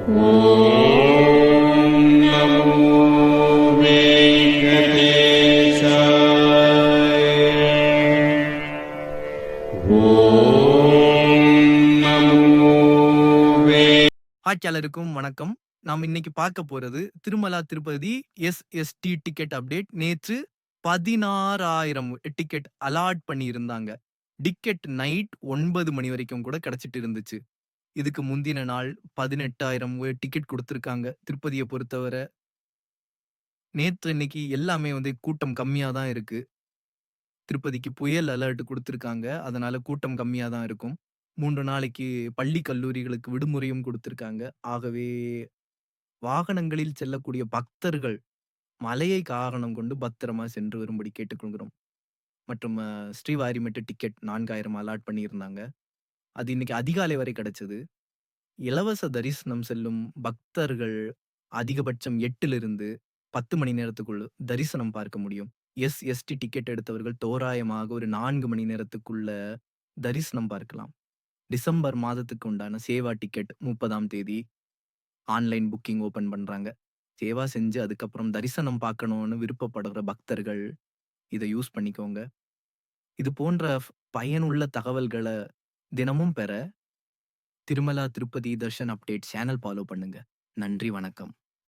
ஓம் நமோ வெங்கடேசாய. ஓம் நமோ ஆட்சியாளருக்கும் வணக்கம். நாம் இன்னைக்கு பார்க்க போறது Tirumala Tirupati SSD ticket update. நேற்று 16,000 டிக்கெட் அலாட் பண்ணி இருந்தாங்க. டிக்கெட் நைட் 9 மணி வரைக்கும் கூட கிடைச்சிட்டு இருந்துச்சு. இதுக்கு முந்தின நாள் 18,000 டிக்கெட் கொடுத்திருக்காங்க. திருப்பதியை பொறுத்தவரை நேற்று இன்னைக்கு எல்லாமே கூட்டம் கம்மியா தான் இருக்கு. திருப்பதிக்கு புயல் அலர்ட் கொடுத்திருக்காங்க. அதனால கூட்டம் கம்மியா தான் இருக்கும். 3 நாளைக்கு பள்ளி கல்லூரிகளுக்கு விடுமுறையும் கொடுத்திருக்காங்க. ஆகவே வாகனங்களில் செல்லக்கூடிய பக்தர்கள் மழையை காரணம் கொண்டு பத்திரமா சென்று வரும்படி கேட்டுக்கொள்கிறோம். மற்றும் ஸ்ரீவாரிமெட்டு டிக்கெட் 4,000 அலாட் பண்ணியிருந்தாங்க. அது இன்னைக்கு அதிகாலை வரை கிடைச்சது. இலவச தரிசனம் செல்லும் பக்தர்கள் அதிகபட்சம் 8லிருந்து 10 மணி நேரத்துக்குள் தரிசனம் பார்க்க முடியும். எஸ்எஸ்டி டிக்கெட் எடுத்தவர்கள் தோராயமாக ஒரு 4 மணி நேரத்துக்குள்ள தரிசனம் பார்க்கலாம். டிசம்பர் மாதத்துக்கு உண்டான சேவா டிக்கெட் 30ஆம் தேதி ஆன்லைன் புக்கிங் ஓபன் பண்றாங்க. சேவா செஞ்சு அதுக்கப்புறம் தரிசனம் பார்க்கணும்னு விருப்பப்படுற பக்தர்கள் இதை யூஸ் பண்ணிக்கோங்க. இது போன்ற பயனுள்ள தகவல்களை தினமும் பெற Tirumala Tirupati Darshan update channel follow பண்ணுங்க. நன்றி, வணக்கம்.